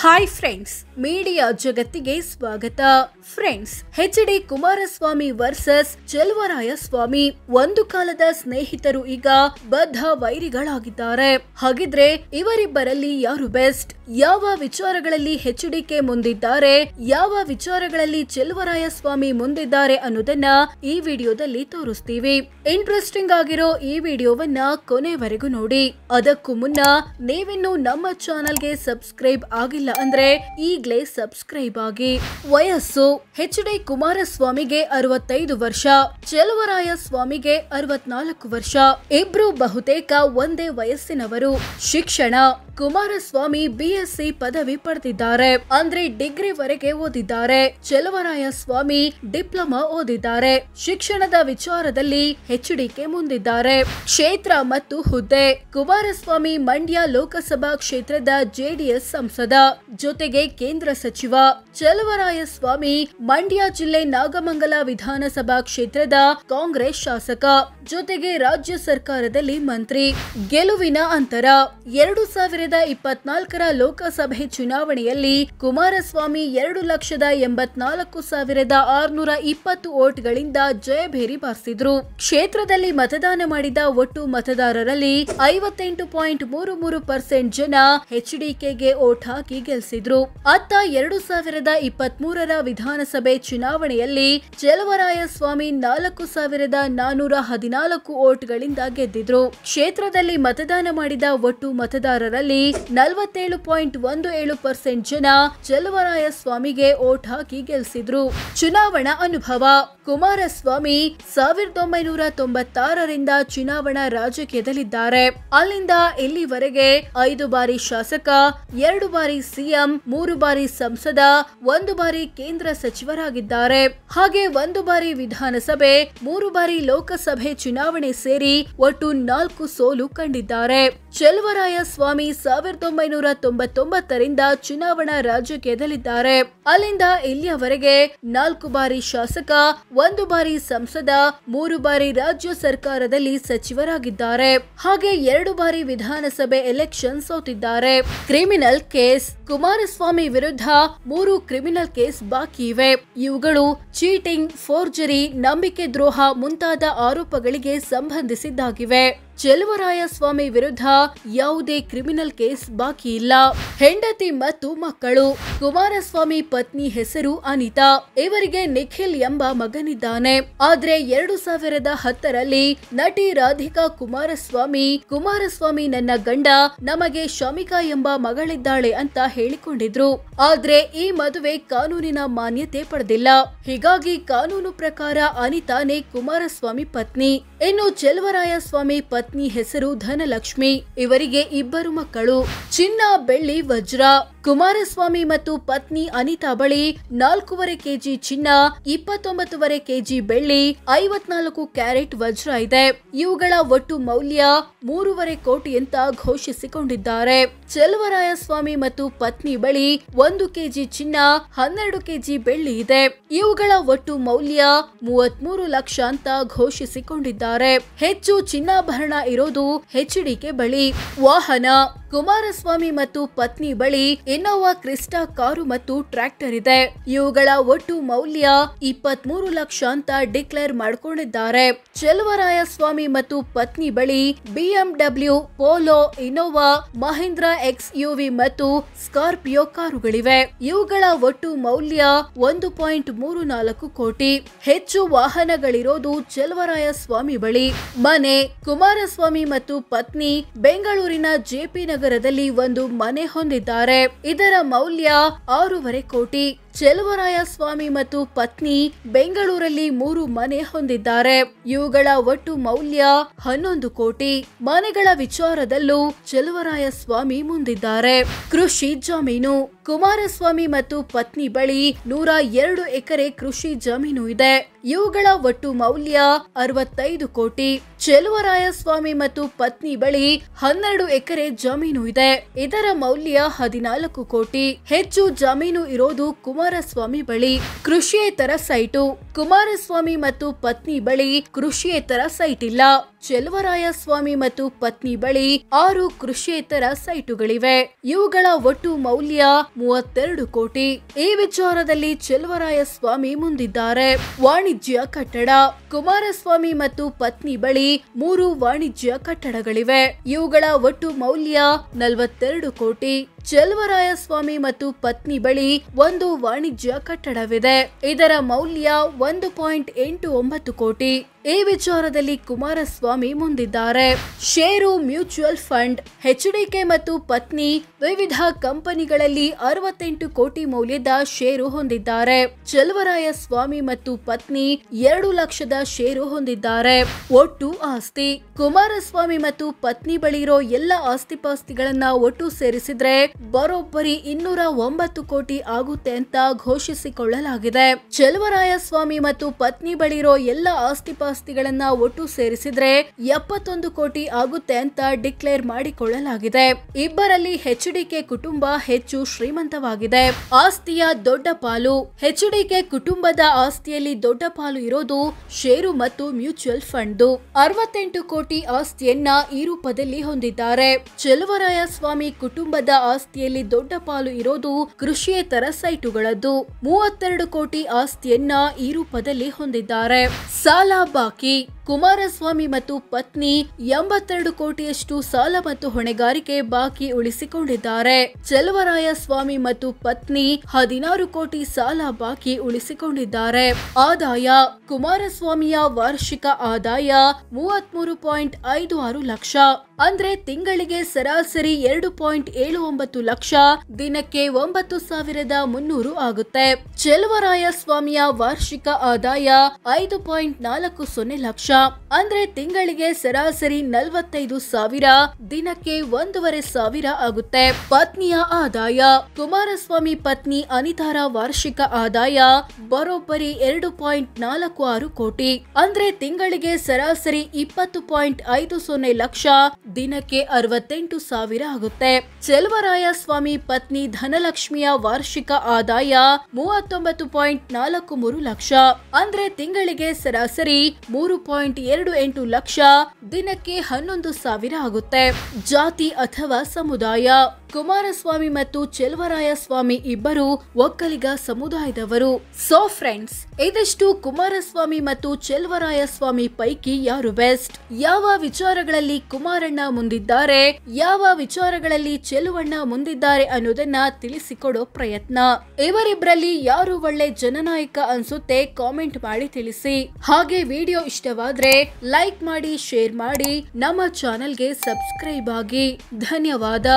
Hi friends, media ಜಗತ್ತಿಗೆ ಸ್ವಾಗತ. Friends, H D. Kumaraswamy versus Cheluvarayaswamy ಒಂದು ಕಾಲದ ಸ್ನೇಹಿತರು ಈಗ ಬದ್ಧ ವೈರಿಗಳಾಗಿದ್ದಾರೆ. ಹಾಗಿದ್ರೆ ಇವರಿಬ್ಬರಲ್ಲಿ ಯಾರು ಬೆಸ್ಟ್? ಯಾವ ವಿಚಾರಗಳಲ್ಲಿ ಎಚ್.ಡಿ.ಕೆ ಮುಂದಿದ್ದಾರೆ, ಯಾವ ವಿಚಾರಗಳಲ್ಲಿ ಚೆಲುವರಾಯಸ್ವಾಮಿ ಮುಂದಿದ್ದಾರೆ ಅನ್ನೋದನ್ನ ಈ ವಿಡಿಯೋದಲ್ಲಿ ತೋರಿಸ್ತೀವಿ. ಇಂಟ್ರೆಸ್ಟಿಂಗ್ ಆಗಿರೋ ಈ ವಿಡಿಯೋವನ್ನ ಕೊನೆವರೆಗೂ ನೋಡಿ. ಅದಕ್ಕೂ ಮುನ್ನ ನೀವಿನ್ನು ನಮ್ಮ ಚಾನೆಲ್ಗೆ ಸಬ್ಸ್ಕ್ರೈಬ್ ಆಗಿಲ್ಲ ಅಂದ್ರೆ ಈಗ್ಲೇ ಸಬ್ಸ್ಕ್ರೈಬ್ ಆಗಿ. ವಯಸ್ಸು: ಎಚ್.ಡಿ. ಕುಮಾರಸ್ವಾಮಿಗೆ 65 ವರ್ಷ, ಚೆಲುವರಾಯಸ್ವಾಮಿಗೆ 64 ವರ್ಷ. ಇಬ್ರು ಬಹುತೇಕ ಒಂದೇ ವಯಸ್ಸಿನವರು. ಶಿಕ್ಷಣ: ಕುಮಾರಸ್ವಾಮಿ BSc ಪದವಿ ಪಡೆದಿದ್ದಾರೆ, ಅಂದ್ರೆ ಡಿಗ್ರಿ ವರೆಗೆ ಓದಿದ್ದಾರೆ. ಚೆಲುವರಾಯಸ್ವಾಮಿ ಡಿಪ್ಲೊಮಾ ಓದಿದ್ದಾರೆ. ಶಿಕ್ಷಣದ ವಿಚಾರದಲ್ಲಿ ಎಚ್.ಡಿ.ಕೆ ಮುಂದಿದ್ದಾರೆ. ಕ್ಷೇತ್ರ ಮತ್ತು ಹುದ್ದೆ: ಕುಮಾರಸ್ವಾಮಿ ಮಂಡ್ಯ ಲೋಕಸಭಾ ಕ್ಷೇತ್ರದ JDS ಸಂಸದ, ಜೊತೆಗೆ ಕೇಂದ್ರ ಸಚಿವ. ಚೆಲುವರಾಯಸ್ವಾಮಿ ಮಂಡ್ಯ ಜಿಲ್ಲೆ ನಾಗಮಂಗಲ ವಿಧಾನಸಭಾ ಕ್ಷೇತ್ರದ ಕಾಂಗ್ರೆಸ್ ಶಾಸಕ, ಜೊತೆಗೆ ರಾಜ್ಯ ಸರ್ಕಾರದಲ್ಲಿ ಮಂತ್ರಿ. ಗೆಲುವಿನ ಅಂತರ: 2024ರ ಲೋಕಸಭೆ ಚುನಾವಣೆಯಲ್ಲಿ ಕುಮಾರಸ್ವಾಮಿ 2,84,620 ವೋಟ್ಗಳಿಂದ ಜಯಭೇರಿ ಬಾರಿಸಿದ್ರು. ಕ್ಷೇತ್ರದಲ್ಲಿ ಮತದಾನ ಮಾಡಿದ ಒಟ್ಟು ಮತದಾರರಲ್ಲಿ 58.33% ಜನ ಎಚ್.ಡಿ.ಕೆಗೆ ವೋಟ್ ಹಾಕಿ ಗೆಲ್ಲಿಸಿದ್ರು. ಅತ್ತ 2023ರ ವಿಧಾನಸಭೆ ಚುನಾವಣೆಯಲ್ಲಿ ಚೆಲುವರಾಯಸ್ವಾಮಿ 4,414 ವೋಟ್ಗಳಿಂದ ಗೆದ್ದಿದ್ರು. ಕ್ಷೇತ್ರದಲ್ಲಿ ಮತದಾನ ಮಾಡಿದ ಒಟ್ಟು ಮತದಾರರಲ್ಲಿ 47.17% ಜನ ಚೆಲುವರಾಯಸ್ವಾಮಿಗೆ ವೋಟ್ ಹಾಕಿ ಗೆಲ್ಲಿಸಿದ್ರು. ಚುನಾವಣಾ ಅನುಭವ: ಕುಮಾರಸ್ವಾಮಿ 1996ರಿಂದ ಚುನಾವಣಾ ರಾಜಕೀಯದಲ್ಲಿದ್ದಾರೆ. ಅಲ್ಲಿಂದ ಇಲ್ಲಿವರೆಗೆ 5 ಬಾರಿ ಶಾಸಕ, 2 ಬಾರಿ ಸಿಎಂ, 3 ಬಾರಿ ಸಂಸದ, 1 ಬಾರಿ ಕೇಂದ್ರ ಸಚಿವರಾಗಿದ್ದಾರೆ. ಹಾಗೆ 1 ಬಾರಿ ವಿಧಾನಸಭೆ, 3 ಬಾರಿ ಲೋಕಸಭೆ ಚುನಾವಣೆ ಸೇರಿ ಒಟ್ಟು 4 ಸೋಲು ಕಂಡಿದ್ದಾರೆ. ಚೆಲುವರಾಯಸ್ವಾಮಿ 1999ರಿಂದ ಚುನಾವಣಾ ರಾಜಕೀಯದಲ್ಲಿದ್ದಾರೆ. ಅಲ್ಲಿಂದ ಇಲ್ಲಿಯವರೆಗೆ 4 ಬಾರಿ ಶಾಸಕ, 1 ಬಾರಿ ಸಂಸದ, 3 ಬಾರಿ ರಾಜ್ಯ ಸರ್ಕಾರದಲ್ಲಿ ಸಚಿವರಾಗಿದ್ದಾರೆ. ಹಾಗೆ 2 ಬಾರಿ ವಿಧಾನಸಭೆ ಎಲೆಕ್ಷನ್ ಸೋತಿದ್ದಾರೆ. ಕ್ರಿಮಿನಲ್ ಕೇಸ್: ಕುಮಾರಸ್ವಾಮಿ ವಿರುದ್ಧ 3 ಕ್ರಿಮಿನಲ್ ಕೇಸ್ ಬಾಕಿ ಇವೆ. ಇವುಗಳು ಚೀಟಿಂಗ್, ಫೋರ್ಜರಿ, ನಂಬಿಕೆ ದ್ರೋಹ ಮುಂತಾದ ಆರೋಪಗಳಿಗೆ ಸಂಬಂಧಿಸಿದ್ದಾಗಿವೆ. ಚೆಲುವರಾಯಸ್ವಾಮಿ ವಿರುದ್ಧ ಯಾವುದೇ ಕ್ರಿಮಿನಲ್ ಕೇಸ್ ಬಾಕಿ ಇಲ್ಲ. ಹೆಂಡತಿ ಮತ್ತು ಮಕ್ಕಳು: ಕುಮಾರಸ್ವಾಮಿ ಪತ್ನಿ ಹೆಸರು ಅನಿತಾ. ಇವರಿಗೆ ನಿಖಿಲ್ ಎಂಬ ಮಗನಿದ್ದಾನೆ. ಆದ್ರೆ 2010ರಲ್ಲಿ ನಟಿ ರಾಧಿಕಾ ಕುಮಾರಸ್ವಾಮಿ ನನ್ನ ಗಂಡ, ನಮಗೆ ಶಮಿಕಾ ಎಂಬ ಮಗಳಿದ್ದಾಳೆ ಅಂತ ಹೇಳಿಕೊಂಡಿದ್ರು. ಆದ್ರೆ ಈ ಮದುವೆ ಕಾನೂನಿನ ಮಾನ್ಯತೆ ಪಡೆದಿಲ್ಲ. ಹೀಗಾಗಿ ಕಾನೂನು ಪ್ರಕಾರ ಅನಿತಾನೇ ಕುಮಾರಸ್ವಾಮಿ ಪತ್ನಿ. ಇನ್ನು ಚೆಲುವರಾಯಸ್ವಾಮಿ ಪತ್ನಿ ಹೆಸರು ಧನಲಕ್ಷ್ಮಿ. ಇವರಿಗೆ 2 ಮಕ್ಕಳು. ಚಿನ್ನ, ಬೆಳ್ಳಿ, ವಜ್ರ: ಕುಮಾರಸ್ವಾಮಿ ಮತ್ತು ಪತ್ನಿ ಅನಿತಾ ಬಳಿ 4.5 ಕೆಜಿ ಚಿನ್ನ, 29.5 ಕೆಜಿ ಬೆಳ್ಳಿ, 54 ಕ್ಯಾರೆಟ್ ವಜ್ರ ಇದೆ. ಇವುಗಳ ಒಟ್ಟು ಮೌಲ್ಯ 3.5 ಕೋಟಿ ಅಂತ ಘೋಷಿಸಿಕೊಂಡಿದ್ದಾರೆ. ಚೆಲುವರಾಯಸ್ವಾಮಿ ಮತ್ತು ಪತ್ನಿ ಬಳಿ 1 ಕೆಜಿ ಚಿನ್ನ, 12 ಕೆಜಿ ಬೆಳ್ಳಿ ಇದೆ. ಇವುಗಳ ಒಟ್ಟು ಮೌಲ್ಯ 33 ಲಕ್ಷ ಅಂತ ಘೋಷಿಸಿಕೊಂಡಿದ್ದಾರೆ. ಹೆಚ್ಚು ಚಿನ್ನಾಭರಣ ಇರೋದು ಎಚ್.ಡಿ.ಕೆ ಬಳಿ. ವಾಹನ: ಕುಮಾರಸ್ವಾಮಿ ಮತ್ತು ಪತ್ನಿ ಬಳಿ ಇನ್ನೋವಾ ಕ್ರಿಸ್ಟಾ ಕಾರು ಮತ್ತು ಟ್ರ್ಯಾಕ್ಟರ್ ಇದೆ. ಇವುಗಳ ಒಟ್ಟು ಮೌಲ್ಯ 23 ಲಕ್ಷ ಅಂತ ಡಿಕ್ಲೇರ್ ಮಾಡಿಕೊಂಡಿದ್ದಾರೆ. ಚೆಲುವರಾಯಸ್ವಾಮಿ ಮತ್ತು ಪತ್ನಿ ಬಳಿ BMW, polo, Innova, Mahindra XUV ಮತ್ತು ಸ್ಕಾರ್ಪಿಯೋ ಕಾರುಗಳಿವೆ. ಇವುಗಳ ಒಟ್ಟು ಮೌಲ್ಯ 1.34 ಕೋಟಿ. ಹೆಚ್ಚು ವಾಹನಗಳಿರೋದು ಚೆಲುವರಾಯಸ್ವಾಮಿ ಬಳಿ. ಮನೆ: ಕುಮಾರಸ್ವಾಮಿ ಮತ್ತು ಪತ್ನಿ ಬೆಂಗಳೂರಿನ JP ನಗರದಲ್ಲಿ ಒಂದು ಮನೆ ಹೊಂದಿದ್ದಾರೆ. ಇದರ ಮೌಲ್ಯ 6.5 ಕೋಟಿ. ಚೆಲುವರಾಯಸ್ವಾಮಿ ಮತ್ತು ಪತ್ನಿ ಬೆಂಗಳೂರಲ್ಲಿ 3 ಮನೆ ಹೊಂದಿದ್ದಾರೆ. ಇವುಗಳ ಒಟ್ಟು ಮೌಲ್ಯ 11 ಕೋಟಿ. ಮನೆಗಳ ವಿಚಾರದಲ್ಲೂ ಚೆಲುವರಾಯಸ್ವಾಮಿ ಮುಂದಿದ್ದಾರೆ. ಕೃಷಿ ಜಮೀನು: ಕುಮಾರಸ್ವಾಮಿ ಮತ್ತು ಪತ್ನಿ ಬಳಿ 102 ಎಕರೆ ಕೃಷಿ ಜಮೀನು ಇದೆ. ಇವುಗಳ ಒಟ್ಟು ಮೌಲ್ಯ 65 ಕೋಟಿ. ಚೆಲುವರಾಯಸ್ವಾಮಿ ಮತ್ತು ಪತ್ನಿ ಬಳಿ 12 ಎಕರೆ ಜಮೀನು ಇದೆ. ಇದರ ಮೌಲ್ಯ 14 ಕೋಟಿ. ಹೆಚ್ಚು ಜಮೀನು ಇರೋದು ಕುಮಾರ ಕುಮಾರಸ್ವಾಮಿ ಬಳಿ ಕೃಷಿಯೇತರ ಸೈಟು. ಕುಮಾರಸ್ವಾಮಿ ಮತ್ತು ಪತ್ನಿ ಬಳಿ ಕೃಷಿಯೇತರ ಸೈಟ್ ಇಲ್ಲ. ಚೆಲುವರಾಯಸ್ವಾಮಿ ಮತ್ತು ಪತ್ನಿ ಬಳಿ 6 ಕೃಷಿಯೇತರ ಸೈಟುಗಳಿವೆ. ಇವುಗಳ ಒಟ್ಟು ಮೌಲ್ಯ 32 ಕೋಟಿ. ಈ ವಿಚಾರದಲ್ಲಿ ಚೆಲುವರಾಯಸ್ವಾಮಿ ಮುಂದಿದ್ದಾರೆ. ವಾಣಿಜ್ಯ ಕಟ್ಟಡ. ಕುಮಾರಸ್ವಾಮಿ ಮತ್ತು ಪತ್ನಿ ಬಳಿ 3 ವಾಣಿಜ್ಯ ಕಟ್ಟಡಗಳಿವೆ. ಇವುಗಳ ಒಟ್ಟು ಮೌಲ್ಯ 42 ಕೋಟಿ. ಚೆಲುವರಾಯಸ್ವಾಮಿ ಮತ್ತು ಪತ್ನಿ ಬಳಿ 1 ವಾಣಿಜ್ಯ ಕಟ್ಟಡವಿದೆ. ಇದರ ಮೌಲ್ಯ 1.89 ಕೋಟಿ. ಈ ವಿಚಾರದಲ್ಲಿ ಕುಮಾರಸ್ವಾಮಿ ಮುಂದಿದ್ದಾರೆ. ಷೇರು ಮ್ಯೂಚುವಲ್ ಫಂಡ್. ಎಚ್ಡಿಕೆ ಮತ್ತು ಪತ್ನಿ ವಿವಿಧ ಕಂಪನಿಗಳಲ್ಲಿ 68 ಕೋಟಿ ಮೌಲ್ಯದ ಷೇರು ಹೊಂದಿದ್ದಾರೆ. ಚೆಲುವರಾಯಸ್ವಾಮಿ ಮತ್ತು ಪತ್ನಿ 2 ಲಕ್ಷದ ಷೇರು ಹೊಂದಿದ್ದಾರೆ. ಒಟ್ಟು ಆಸ್ತಿ. ಕುಮಾರಸ್ವಾಮಿ ಮತ್ತು ಪತ್ನಿ ಬಳಿ ಇರೋ ಎಲ್ಲ ಆಸ್ತಿಪಾಸ್ತಿಗಳನ್ನ ಒಟ್ಟು ಸೇರಿಸಿದ್ರೆ ಬರೋಬ್ಬರಿ 209 ಕೋಟಿ ಆಗುತ್ತೆ ಅಂತ ಘೋಷಿಸಿಕೊಳ್ಳಲಾಗಿದೆ. ಚೆಲುವರಾಯಸ್ವಾಮಿ ಮತ್ತು ಪತ್ನಿ ಬಳಿ ಇರೋ ಎಲ್ಲ ಆಸ್ತಿಪಾಸ್ತಿಗಳನ್ನ ಒಟ್ಟು ಸೇರಿಸಿದ್ರೆ 71 ಕೋಟಿ ಆಗುತ್ತೆ ಅಂತ ಡಿಕ್ಲೇರ್ ಮಾಡಿಕೊಳ್ಳಲಾಗಿದೆ. ಇಬ್ಬರಲ್ಲಿ ಎಚ್ಡಿಕೆ ಕುಟುಂಬ ಹೆಚ್ಚು ಶ್ರೀಮಂತವಾಗಿದೆ. ಆಸ್ತಿಯ ದೊಡ್ಡ ಪಾಲು. ಎಚ್ಡಿಕೆ ಕುಟುಂಬದ ಆಸ್ತಿಯಲ್ಲಿ ದೊಡ್ಡ ಪಾಲು ಇರೋದು ಷೇರು ಮತ್ತು ಮ್ಯೂಚುವಲ್ ಫಂಡ್. 68 ಕೋಟಿ ಆಸ್ತಿಯನ್ನ ಈ ರೂಪದಲ್ಲಿ ಹೊಂದಿದ್ದಾರೆ. ಚೆಲುವರಾಯಸ್ವಾಮಿ ಕುಟುಂಬದ ಆಸ್ತಿಯಲ್ಲಿ ದೊಡ್ಡ ಪಾಲು ಇರೋದು ಕೃಷಿಯೇತರ ಸೈಟುಗಳದ್ದು. 32 ಕೋಟಿ ಆಸ್ತಿಯನ್ನ ಈ ರೂಪದಲ್ಲಿ ಹೊಂದಿದ್ದಾರೆ. ಸಾಲ ಬಾಕಿ. ಕುಮಾರಸ್ವಾಮಿ ಮತ್ತು ಪತ್ನಿ 82 ಕೋಟಿಯಷ್ಟು ಸಾಲ ಮತ್ತು ಹೊಣೆಗಾರಿಕೆ ಬಾಕಿ ಉಳಿಸಿಕೊಂಡಿದ್ದಾರೆ. ಚೆಲುವರಾಯಸ್ವಾಮಿ ಮತ್ತು ಪತ್ನಿ 16 ಕೋಟಿ ಸಾಲ ಬಾಕಿ ಉಳಿಸಿಕೊಂಡಿದ್ದಾರೆ. ಆದಾಯ. ಕುಮಾರಸ್ವಾಮಿಯ ವಾರ್ಷಿಕ ಆದಾಯ 33.56 ಲಕ್ಷ. ಅಂದ್ರೆ ತಿಂಗಳಿಗೆ ಸರಾಸರಿ 2.79 ಲಕ್ಷ. ದಿನಕ್ಕೆ 9,300 ಆಗುತ್ತೆ. ಚೆಲುವರಾಯಸ್ವಾಮಿಯ ವಾರ್ಷಿಕ ಆದಾಯ 5.40 ಲಕ್ಷ. ಅಂದ್ರೆ ತಿಂಗಳಿಗೆ ಸರಾಸರಿ 45,000. ದಿನಕ್ಕೆ 1,500 ಆಗುತ್ತೆ. ಪತ್ನಿಯ ಆದಾಯ. ಕುಮಾರಸ್ವಾಮಿ ಪತ್ನಿ ಅನಿತಾರ ವಾರ್ಷಿಕ ಆದಾಯ ಬರೋಬ್ಬರಿ 2.46 ಕೋಟಿ. ಅಂದ್ರೆ ತಿಂಗಳಿಗೆ ಸರಾಸರಿ 20.50 ಲಕ್ಷ. ದಿನಕ್ಕೆ 68,000 ಆಗುತ್ತೆ. ಚೆಲುವರಾಯಸ್ವಾಮಿ ಪತ್ನಿ ಧನಲಕ್ಷ್ಮಿಯ ವಾರ್ಷಿಕ ಆದಾಯ 39.43 ಲಕ್ಷ. ಅಂದ್ರೆ ತಿಂಗಳಿಗೆ ಸರಾಸರಿ 3.28 ಲಕ್ಷ. ದಿನಕ್ಕೆ 11,000 ಆಗುತ್ತೆ. ಜಾತಿ ಅಥವಾ ಸಮುದಾಯ. ಕುಮಾರಸ್ವಾಮಿ ಮತ್ತು ಚೆಲುವರಾಯಸ್ವಾಮಿ ಇಬ್ಬರು ಒಕ್ಕಲಿಗ ಸಮುದಾಯದವರು. ಸೊ ಫ್ರೆಂಡ್ಸ್, ಇದಿಷ್ಟು ಕುಮಾರಸ್ವಾಮಿ ಮತ್ತು ಚೆಲುವರಾಯಸ್ವಾಮಿ ಪೈಕಿ ಯಾರು ಬೆಸ್ಟ್, ಯಾವ ವಿಚಾರಗಳಲ್ಲಿ ಕುಮಾರಣ್ಣ ಮುಂದಿದ್ದಾರೆ, ಯಾವ ವಿಚಾರಗಳಲ್ಲಿ ಚೆಲುವಣ್ಣ ಮುಂದಿದ್ದಾರೆ ಅನ್ನೋದನ್ನ ತಿಳಿಸಿಕೊಡೋ ಪ್ರಯತ್ನ. ಇವರಿಬ್ಬರಲ್ಲಿ ಯಾರು ಒಳ್ಳೆ ಜನನಾಯಕ ಅನ್ಸುತ್ತೆ ಕಾಮೆಂಟ್ ಮಾಡಿ ತಿಳಿಸಿ. ಹಾಗೆ ವಿಡಿಯೋ ಇಷ್ಟವಾದ್ರೆ ಲೈಕ್ ಮಾಡಿ, ಶೇರ್ ಮಾಡಿ, ನಮ್ಮ ಚಾನೆಲ್ಗೆ ಸಬ್ಸ್ಕ್ರೈಬ್ ಆಗಿ. ಧನ್ಯವಾದ.